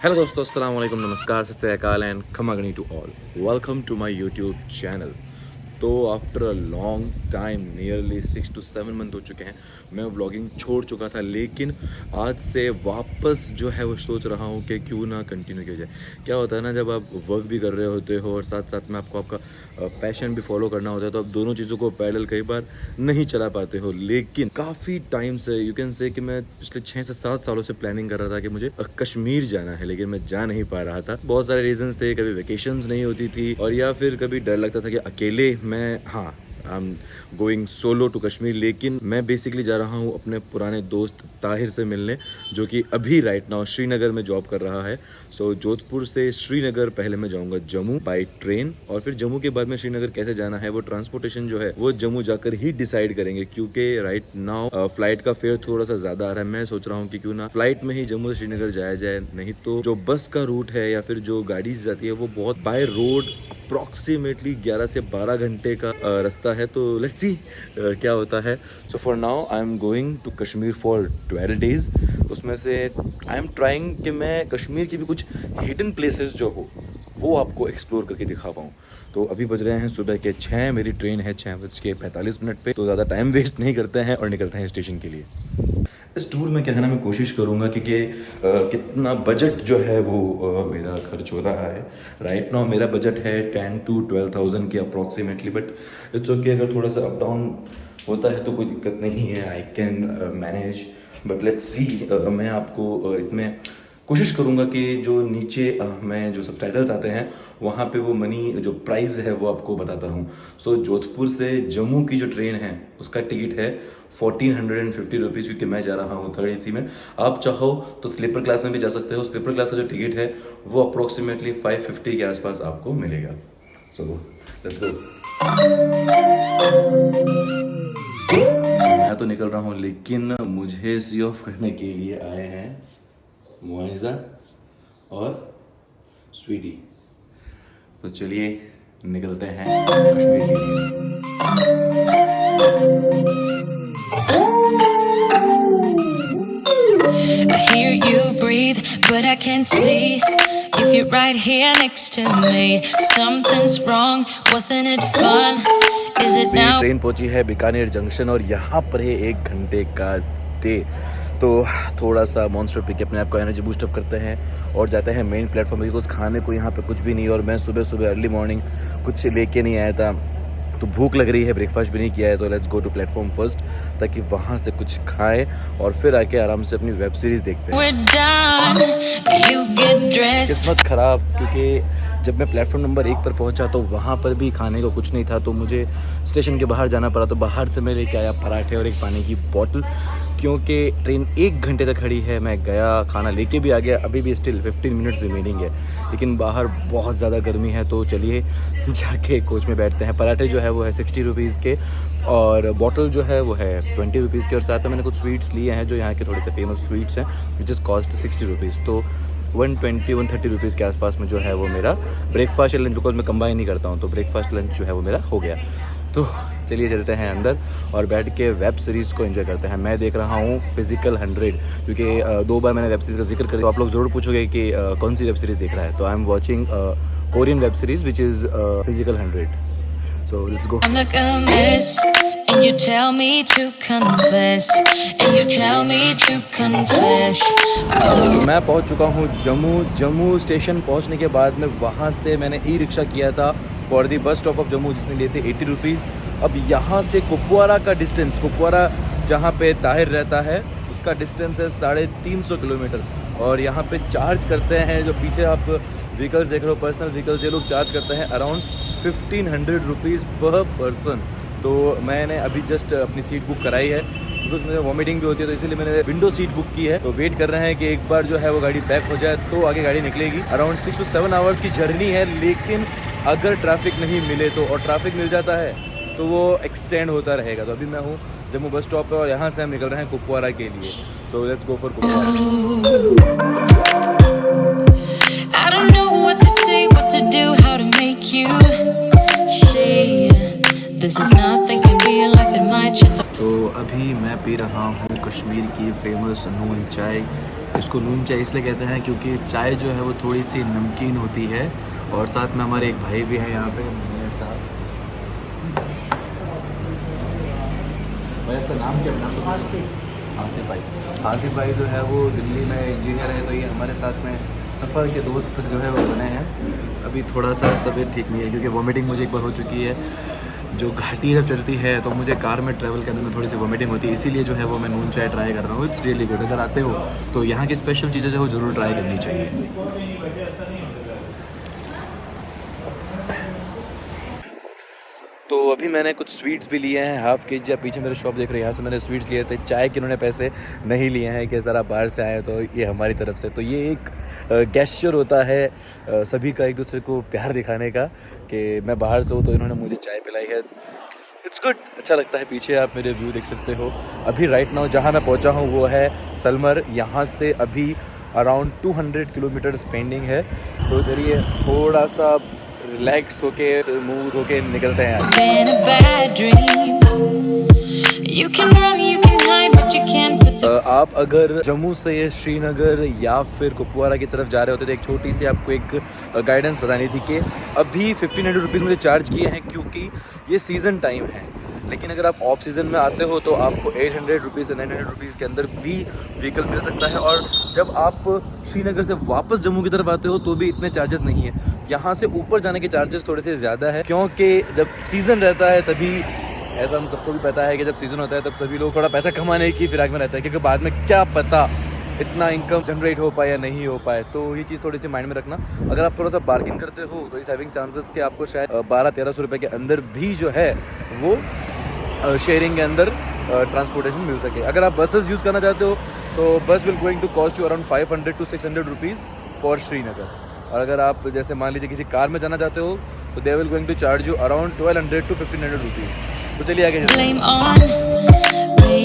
Hello दोस्तों, अस्सलाम वालेकुम, नमस्कार, सत श्री अकाल एंड खमागनी to all. Welcome to my YouTube channel. तो after a long time, nearly 6 to 7 month हो चुके हैं, मैं व्लॉगिंग छोड़ चुका था, लेकिन आज से वापस जो है वो सोच रहा हूँ कि क्यों ना कंटिन्यू किया जाए। क्या होता है ना, जब आप वर्क भी कर रहे होते हो और साथ साथ में आपको आपका पैशन भी फॉलो करना होता है, तो आप दोनों चीज़ों को पैरेलल कई बार नहीं चला पाते हो। लेकिन काफ़ी टाइम से, यू कैन से कि मैं पिछले 6 से 7 सालों से प्लानिंग कर रहा था कि मुझे कश्मीर जाना है, लेकिन मैं जा नहीं पा रहा था। बहुत सारे रीजंस थे, कभी वेकेशंस नहीं होती थी और या फिर कभी डर लगता था कि अकेले मैं I am going solo to Kashmir. लेकिन मैं बेसिकली जा रहा हूँ अपने पुराने दोस्त ताहिर से मिलने, जो कि अभी राइट नाउ श्रीनगर में जॉब कर रहा है। सो जोधपुर से श्रीनगर पहले मैं जाऊँगा जम्मू बाय ट्रेन, और फिर जम्मू के बाद में श्रीनगर कैसे जाना है, वो ट्रांसपोर्टेशन जो है वो जम्मू जाकर ही डिसाइड करेंगे, क्योंकि राइट नाउ फ्लाइट का फेयर थोड़ा सा ज़्यादा आ रहा है। मैं सोच रहा हूँ कि क्यों ना फ्लाइट में ही जम्मू से श्रीनगर जाया जाए, नहीं तो जो बस का रूट है या फिर जो गाड़ी जाती है वो बहुत बाय रोड अप्रॉक्सीमेटली 11 से 12 घंटे का रास्ता है। तो लेट्स सी क्या होता है। So for now I am going to Kashmir for 12 days. उसमें से आई एम ट्राइंग कि मैं कश्मीर की भी कुछ हिडन प्लेसेस जो हो वो आपको एक्सप्लोर करके दिखा पाऊँ। तो अभी बज रहे हैं सुबह के 6, मेरी ट्रेन है 6:45 पे। तो ज़्यादा टाइम वेस्ट नहीं करते हैं और निकलते हैं स्टेशन के लिए। इस टूर में क्या है ना, मैं कोशिश करूँगा कि कितना बजट जो है वो मेरा खर्च हो रहा है। राइट नाउ मेरा बजट है 10 to 12,000 के अप्रॉक्सीमेटली, बट इट्स ओके, अगर थोड़ा सा अप डाउन होता है तो कोई दिक्कत नहीं है, I can manage. But let's see, मैं आपको इसमें कोशिश करूँगा कि जो नीचे मैं जो सबटाइटल्स आते हैं वहाँ पे वो मनी जो प्राइस है वो आपको बताता रहूँ। सो जोधपुर से जम्मू की जो ट्रेन है उसका टिकट है 1450 रुपीज़, क्योंकि मैं जा रहा हूँ 3rd AC में। आप चाहो तो स्लीपर क्लास में भी जा सकते हो। स्लीपर क्लास का जो टिकट है वो अप्रोक्सीमेटली 550 के आसपास आपको मिलेगा। So let's go. मैं तो निकल रहा हूँ, लेकिन मुझे सी ऑफ करने के लिए आए हैं मुआइजा और स्वीटी। तो चलिए निकलते हैं कश्मीर के लिए। I hear you breathe, but I can't see if you're right here next to me. Something's wrong, wasn't it fun? Is it now? Train पहुंची है बीकानेर जंक्शन और यहाँ पर है 1 घंटे का स्टे। तो थोड़ा सा मॉन्स्टर पी के अपने आप को एनर्जी बूस्ट अप करते हैं और जाते हैं मेन प्लेटफॉर्म, बिकॉज खाने को यहाँ पे कुछ भी नहीं। और मैं सुबह सुबह अर्ली मॉर्निंग कुछ लेके नहीं आया था, तो भूख लग रही है, ब्रेकफास्ट भी नहीं किया है। तो let's go to platform first, ताकि वहाँ से कुछ खाएं और फिर आके आराम से अपनी वेब सीरीज़ देखते हैं। We're done. You get dressed. किस्मत ख़राब, क्योंकि जब मैं प्लेटफॉर्म नंबर 1 पर पहुंचा तो वहाँ पर भी खाने को कुछ नहीं था, तो मुझे स्टेशन के बाहर जाना पड़ा। तो बाहर से मैं लेके आया पराठे और एक पानी की बोतल, क्योंकि ट्रेन 1 घंटे तक खड़ी है। मैं गया, खाना लेके भी आ गया, अभी भी स्टिल 15 मिनट्स रिमेनिंग है, लेकिन बाहर बहुत ज़्यादा गर्मी है। तो चलिए जाके कोच में बैठते हैं। पराठे जो है वो है 60 रुपीज़ के और बॉटल जो है वो है 20 रुपीज़ के, और साथ में मैंने कुछ स्वीट्स लिए हैं जो यहाँ के थोड़े से फेमस स्वीट्स हैं, विच इज़ कॉस्ट 60 रुपीज़। तो 120-130 रुपीज़ के आसपास में जो है वो मेरा ब्रेकफास्ट या लंच, बिकॉज मैं कंबाइन नहीं करता हूँ, तो ब्रेकफास्ट लंच जो है वो मेरा हो गया। तो चलिए चलते हैं अंदर और बैठ के वेब सीरीज़ को एंजॉय करते हैं। मैं देख रहा हूँ फिजिकल 100, क्योंकि 2 बार मैंने वेब सीरीज़ का जिक्र कर, तो आप लोग ज़रूर पूछोगे कि कौन सी वेब सीरीज़ देख रहा है। तो I am watching Korean web series which is physical 100। So let's go. I'm like a mess, and you tell me to confess, and you tell me to confess. Oh. मैं पहुंच चुका हूं Jammu station पहुंचने के बाद में वहां से मैंने ई रिक्शा किया था for the bus stop of Jammu, जिसने लिए थे 80 रुपीज़। अब यहाँ से कुपवारा का डिस्टेंस, कुपवारा जहाँ पे ताहिर रहता है उसका डिस्टेंस है 350 किलोमीटर, और यहाँ पे चार्ज करते हैं, जो पीछे आप व्हीकल्स देख रहे हो पर्सनल व्हीकल्स, ये लोग चार्ज करते हैं अराउंड 1500 रुपीज़ पर पर्सन। तो मैंने अभी जस्ट अपनी सीट बुक कराई है, बिकॉज मुझे वॉमिटिंग भी होती है, तो इसीलिए मैंने विंडो सीट बुक की है। तो वेट कर रहे हैं कि एक बार जो है वो गाड़ी पैक हो जाए तो आगे गाड़ी निकलेगी। अराउंड 6 to 7 आवर्स की जर्नी है, लेकिन अगर ट्रैफिक नहीं मिले तो, और ट्रैफिक मिल जाता है तो वो एक्सटेंड होता रहेगा। तो अभी मैं हूँ जम्मू बस स्टॉप पे और यहाँ से हम निकल रहे हैं कुपवारा के लिए। So let's go for Kupwara. I don't know what to say, what to do, how to make you see. This is nothing in real life, it might just. तो अभी मैं पी रहा हूँ कश्मीर की फेमस नून चाय। इसको नून चाय इसलिए कहते हैं क्योंकि चाय जो है वो थोड़ी सी नमकीन होती है। और साथ में हमारे एक भाई भी हैं यहाँ पे मेरे साथ। भाई आपका नाम क्या है? आसिफ भाई। आसिफ भाई जो है वो दिल्ली में इंजीनियर है, तो ये हमारे साथ में सफ़र के दोस्त जो है वो बने हैं। अभी थोड़ा सा तबीयत ठीक नहीं है क्योंकि वॉमिटिंग मुझे एक बार हो चुकी है। जो घाटी जब चलती है तो मुझे कार में ट्रैवल करने में थोड़ी सी वॉमिटिंग होती है, इसीलिए जो है वो मैं नून चाय ट्राई कर रहा हूँ। It's really good. अगर आते हो तो यहाँ की स्पेशल चीज़ें जो है वो ज़रूर ट्राई करनी चाहिए। तो अभी मैंने कुछ स्वीट्स भी लिए हैं, हाफ़ केजी। आप पीछे मेरे शॉप देख रहे हैं, यहाँ से मैंने स्वीट्स लिए थे। चाय के उन्होंने पैसे नहीं लिए हैं कि सर आप बाहर से आए तो ये हमारी तरफ से। तो ये एक गेस्चर होता है सभी का एक दूसरे को प्यार दिखाने का कि मैं बाहर से हूँ तो इन्होंने मुझे चाय पिलाई है। इट्स गुड, अच्छा लगता है। पीछे आप मेरे व्यू देख सकते हो। अभी राइट नाउ जहाँ मैं पहुँचा हूँ वो है सलमर। यहाँ से अभी अराउंड 200 किलोमीटर्स पेंडिंग है। तो चलिए थोड़ा सा रिलैक्स होके स्मूथ होके निकलते हैं। Been a bad dream. You can run, you can hide, but you can't put the आप अगर जम्मू से श्रीनगर या फिर कुपवारा की तरफ जा रहे होते तो एक छोटी सी आपको एक गाइडेंस बतानी थी कि अभी 1500 रुपीज़ मुझे चार्ज किए हैं क्योंकि ये सीज़न टाइम है। लेकिन अगर आप ऑफ सीज़न में आते हो तो आपको 800 रुपीज़ से 900 रुपीज़ के अंदर भी व्हीकल मिल सकता है। और जब आप श्रीनगर से वापस जम्मू की तरफ आते हो तो भी इतने चार्जेस नहीं है। यहाँ से ऊपर जाने के चार्जेस थोड़े से ज़्यादा है क्योंकि जब सीज़न रहता है तभी, ऐसा हम सबको भी पता है कि जब सीज़न होता है तब सभी लोग थोड़ा पैसा कमाने की फिराक में रहता है क्योंकि बाद में क्या पता इतना इनकम जनरेट हो पाए या नहीं हो पाए। तो ये चीज़ थोड़ी सी माइंड में रखना। अगर आप थोड़ा सा बार्गिन करते हो तो इस हैविंग चांसेस कि आपको शायद 1200-1300 रुपये के अंदर भी जो है वो शेयरिंग के अंदर ट्रांसपोर्टेशन मिल सके। अगर आप बसेस यूज़ करना चाहते हो so bus will going to cost you around 500 to 600 rupees for Srinagar. और अगर आप जैसे मान लीजिए किसी कार में जाना चाहते हो तो they will going to charge you around 1200 to 1500 rupees. तो चलिए आगे चलते हैं। blame on me.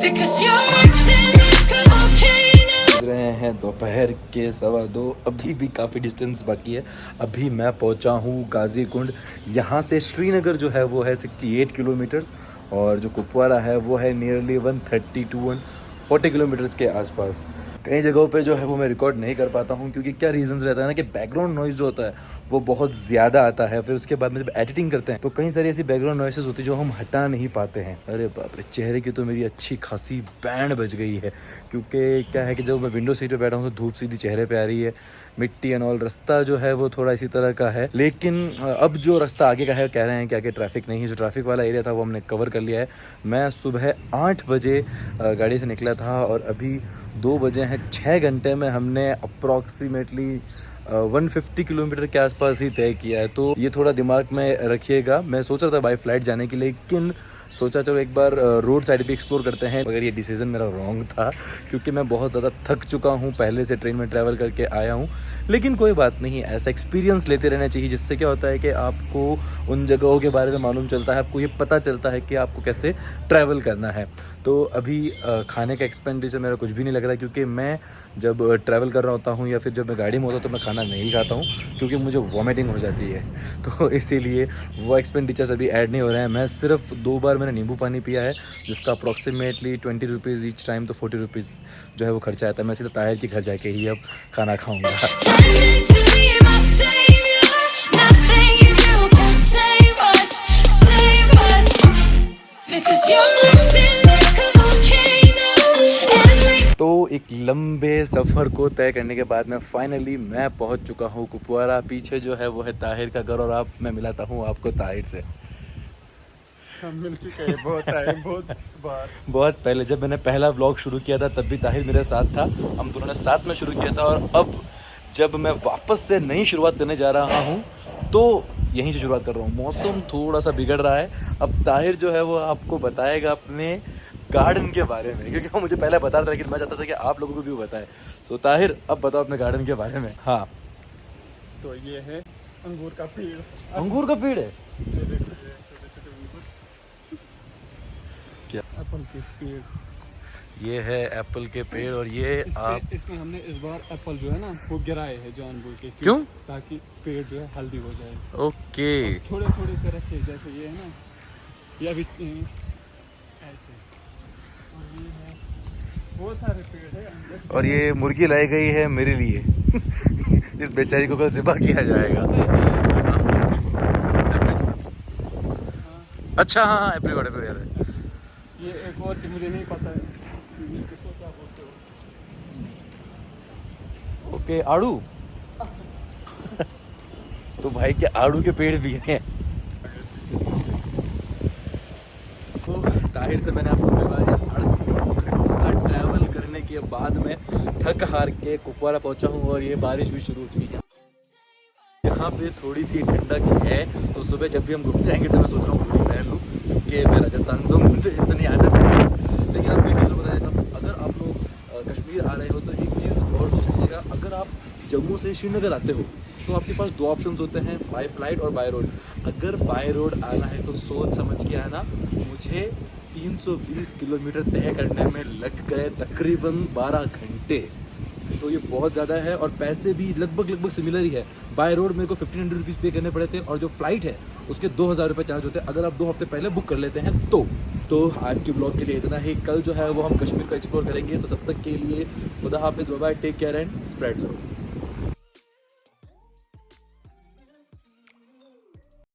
Because you're acting like a volcano. बज रहे हैं दोपहर के 2:15। अभी भी काफ़ी डिस्टेंस बाकी है। अभी मैं पहुंचा हूं गाजी कुंड। यहाँ से श्रीनगर जो है वो है 68 किलोमीटर्स और जो कुपवारा है वो है नियरली 130 to 140 किलोमीटर्स के आसपास। कई जगहों पे जो है वो मैं रिकॉर्ड नहीं कर पाता हूँ क्योंकि क्या रीजंस रहता है ना कि बैकग्राउंड नॉइज़ जो होता है वो बहुत ज़्यादा आता है। फिर उसके बाद में जब एडिटिंग करते हैं तो कई सारी ऐसी बैकग्राउंड नॉइसेस होती है जो हम हटा नहीं पाते हैं। अरे बाप रे, चेहरे की तो मेरी अच्छी खासी बैंड बज गई है क्योंकि क्या है कि जब मैं विंडो सीट पे बैठा हूँ तो धूप सीधी चेहरे पे आ रही है, मिट्टी एंड ऑल। रास्ता जो है वो थोड़ा इसी तरह का है, लेकिन अब जो रास्ता आगे का है कह रहे हैं कि आगे ट्रैफिक नहीं है। जो ट्रैफिक वाला एरिया था वो हमने कवर कर लिया है। मैं सुबह 8 बजे गाड़ी से निकला था और अभी 2 बजे हैं। 6 घंटे में हमने अप्रॉक्सीमेटली 150 किलोमीटर के आसपास ही तय किया है। तो ये थोड़ा दिमाग में रखिएगा। मैं सोच रहा था बाई फ्लाइट जाने के लिए, लेकिन सोचा चलो एक बार रोड साइड भी एक्सप्लोर करते हैं। मगर ये डिसीज़न मेरा रॉन्ग था क्योंकि मैं बहुत ज़्यादा थक चुका हूँ, पहले से ट्रेन में ट्रैवल करके आया हूँ। लेकिन कोई बात नहीं, ऐसा एक्सपीरियंस लेते रहना चाहिए जिससे क्या होता है कि आपको उन जगहों के बारे में मालूम चलता है, आपको ये पता चलता है कि आपको कैसे ट्रैवल करना है। तो अभी खाने का एक्सपेंडिचर मेरा कुछ भी नहीं लग रहा है क्योंकि मैं जब ट्रैवल कर रहा होता हूँ या फिर जब मैं गाड़ी में होता हूँ तो मैं खाना नहीं खाता हूँ क्योंकि मुझे वॉमिटिंग हो जाती है। तो इसीलिए वो एक्सपेंडिचर्स अभी ऐड नहीं हो रहे हैं। मैं सिर्फ 2 बार मैंने नींबू पानी पिया है जिसका अप्रॉक्सीमेटली 20 रुपीज़ ईच टाइम, तो 40 रुपीज़ जो है वो खर्चा आता है। मैं सीधा ताहिर के घर जाके ही अब खाना खाऊँगा। Turning to be my savior. Nothing you do can save us, save us. Because you're acting like a volcano. And we तो एक लंबे सफ़र को तय करने के बाद में फाइनली मैं पहुंच चुका हूं कुपवारा। पीछे जो है वो है ताहिर का घर और अब मैं मिलाता हूं आपको ताहिर से। हम मिल चुके हैं बहुत टाइम, बहुत बार। बहुत पहले जब मैंने पहला व्लॉग शुरू किया था तब भी ताहिर मेरे साथ था, हम दोनों ने साथ में शुरू किया था। और अब जब मैं वापस से नई शुरुआत करने जा रहा हूँ तो यहीं से शुरुआत कर रहा हूँ। मौसम थोड़ा सा बिगड़ रहा है। अब ताहिर जो है वो आपको बताएगा अपने गार्डन के बारे में क्योंकि वो मुझे पहले बता रहा था, लेकिन मैं चाहता था कि आप लोगों को भी बताए। तो ताहिर अब बताओ अपने गार्डन के बारे में। हाँ, तो ये है अंगूर का पेड़। अंगूर का पेड़ है ये देखो, ये छोटे-छोटे अंगूर। क्या? एप्पल के पेड़। ये है एप्पल के पेड़ और ये आप इसमें हमने इस बार एप्पल जो है ना वो गिराए हैं जानबूझ के। क्यों? ताकि पेड़ जो है हेल्दी हो जाए। ओके। थोड़े थोड़े से रखे, जैसे ये है ना, ये अभी बहुत सारे पेड़ है अंदर। और ये मुर्गी लाई गई है मेरे लिए जिस बेचारी को कल ज़िबा किया जाएगा। अच्छा हाँ एप्रिकॉट है। ये एक और थी, मुझे नहीं पता है इसको क्या बोलते हो। ओके आड़ू तो भाई के आड़ू के पेड़ भी हैं। तो ताहिर से मैंने आपको का ट्रैवल करने के बाद में थक हार के कुपवाड़ा पहुंचा हूँ और ये बारिश भी शुरू हो चुकी है। यहाँ पे थोड़ी सी ठंडक है तो सुबह जब भी हम घूमने जाएंगे तो मैं सोच रहा हूँ हुडी पहन लूँ क्योंकि मैं राजस्थान से हूँ, मुझे इतनी आदत नहीं है। लेकिन आप एक चीज़ बताया था, अगर आप लोग कश्मीर आ रहे हो तो एक चीज़ और सोच लीजिएगा, अगर आप जम्मू से श्रीनगर आते हो तो आपके पास दो ऑप्शंस होते हैं, बाय फ्लाइट और बाय रोड। अगर बाय रोड आना है तो सोच समझ के आना। मुझे 320 किलोमीटर तय करने में लग गए तकरीबन 12 घंटे, तो ये बहुत ज़्यादा है और पैसे भी लगभग सिमिलर ही है। बाय रोड मेरे को 1500 रुपीज़ पे करने पड़े थे और जो फ्लाइट है उसके 2000 रुपये चार्ज होते हैं अगर आप 2 हफ्ते पहले बुक कर लेते हैं तो आज के ब्लॉग के लिए इतना ही। कल जो है वो हम कश्मीर को एक्सप्लोर करेंगे, तो तब तक के लिए खुदा हाफिज़, bye bye, take care and spread love.